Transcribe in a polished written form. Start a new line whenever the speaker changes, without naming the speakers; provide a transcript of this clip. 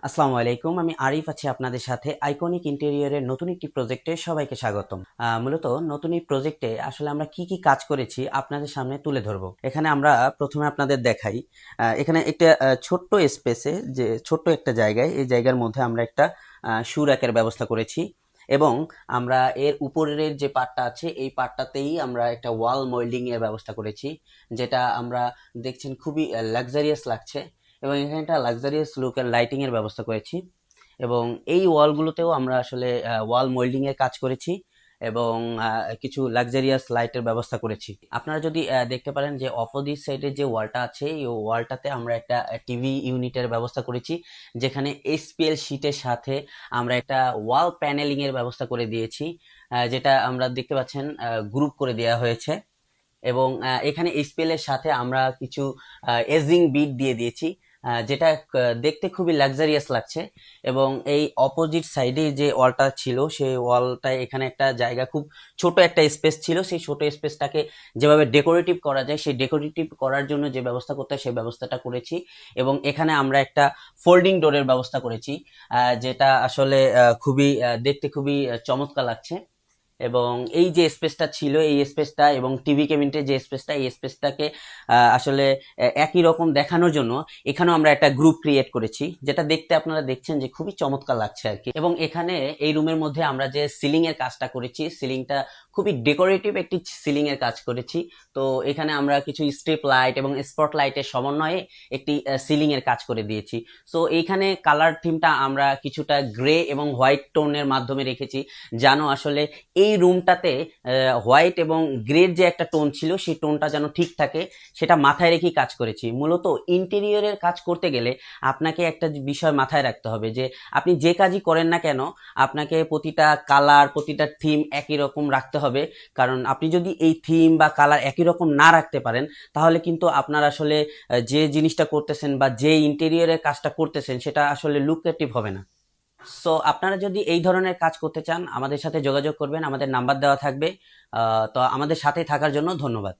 আসসালামু আলাইকুম। আমি আরিফ আছি আপনাদের সাথে আইকনিক ইন্টেরিয়রের নতুন একটি প্রজেক্টে সবাইকে স্বাগতম। মূলত নতুন এই প্রজেক্টে আসলে আমরা কি কি কাজ করেছি আপনাদের সামনে তুলে ধরবো। এখানে আমরা প্রথমে আপনাদের দেখাই। এখানে একটা ছোট্ট স্পেসে, যে ছোট্ট একটা জায়গায়, এই জায়গার মধ্যে আমরা একটা শু র্যাকের ব্যবস্থা করেছি এবং আমরা এর উপরের যে পার্টটা আছে এই পার্টটাতেই আমরা একটা ওয়াল মোল্ডিং এর ব্যবস্থা করেছি, যেটা আমরা দেখছেন খুবই লাক্সারিয়াস লাগছে এবং এখানে একটা লাক্সারিয়াস লুকের লাইটিং এর ব্যবস্থা করেছি এবং এই ওয়ালগুলোতেও আমরা আসলে ওয়াল মোল্ডিং এর কাজ করেছি এবং কিছু লাক্সারিয়াস লাইটের ব্যবস্থা করেছি। আপনারা যদি দেখতে পারেন যে অপোজিট সাইডে যে ওয়ালটা আছে এই ওয়ালটাতে আমরা একটা টিভি ইউনিটের ব্যবস্থা করেছি, যেখানে এসপিএল শীটের সাথে আমরা একটা ওয়াল প্যানেলিং এর ব্যবস্থা করে দিয়েছি, যেটা আমরা দেখতে পাচ্ছেন গ্রুপ করে দেওয়া হয়েছে এবং এখানে এসপিএল এর সাথে আমরা কিছু এজিং বিট দিয়ে দিয়েছি, যেটা দেখতে খুবই লাক্সারিয়াস লাগছে। এবং এই অপোজিট সাইডে যে ওয়ালটা ছিল সেই ওয়ালটায় এখানে একটা জায়গা, খুব ছোট একটা স্পেস ছিল, সেই ছোট স্পেসটাকে যেভাবে ডেকোরেটিভ করা যায় সেই ডেকোরেটিভ করার জন্য যে ব্যবস্থা করতে হয় সেই ব্যবস্থাটা করেছি এবং এখানে আমরা একটা ফোল্ডিং ডোরের ব্যবস্থা করেছি, যেটা আসলে খুবই দেখতে খুবই চমৎকার লাগছে। এবং এই যে স্পেসটা ছিল এই স্পেসটা এবং টিভি কেবিনেটের যে স্পেসটা এই স্পেসটাকে আসলে একই রকম দেখানোর জন্য এখানেও আমরা একটা গ্রুপ ক্রিয়েট করেছি, যেটা দেখতে আপনারা দেখছেন যে খুবই চমৎকার লাগছে আর কি। এবং এখানে এই রুমের মধ্যে আমরা যে সিলিং এর কাজটা করেছি, সিলিংটা খুবই ডেকোরেটিভ একটি সিলিং এর কাজ করেছি। তো এখানে আমরা কিছু স্ট্রিপ লাইট এবং স্পট লাইটের সমন্বয়ে একটি সিলিং এর কাজ করে দিয়েছি। সো এইখানে কালার থিমটা আমরা কিছুটা গ্রে এবং হোয়াইট টোনের মাধ্যমে রেখেছি, যেন আসলে এই রুমটাতে হোয়াইট এবং গ্রের যে একটা টোন ছিল সেই টোনটা যেন ঠিক থাকে সেটা মাথায় রেখেই কাজ করেছি। মূলত ইন্টেরিয়রের কাজ করতে গেলে আপনাকে একটা বিষয় মাথায় রাখতে হবে যে আপনি যে কাজই করেন না কেন আপনাকে প্রতিটা কালার প্রতিটা থিম একই রকম রাখতে হবে, কারণ আপনি যদি এই থিম বা কালার একই রকম না রাখতে পারেন তাহলে কিন্তু আপনার আসলে যে জিনিসটা করতেছেন বা যে ইন্টেরিয়রের কাজটা করতেছেন সেটা আসলে লুক্রেটিভ হবে না। সো আপনারা যদি এই ধরনের কাজ করতে চান আমাদের সাথে যোগাযোগ করবেন, আমাদের নাম্বার দেওয়া থাকবে। তো আমাদের সাথে থাকার জন্য ধন্যবাদ।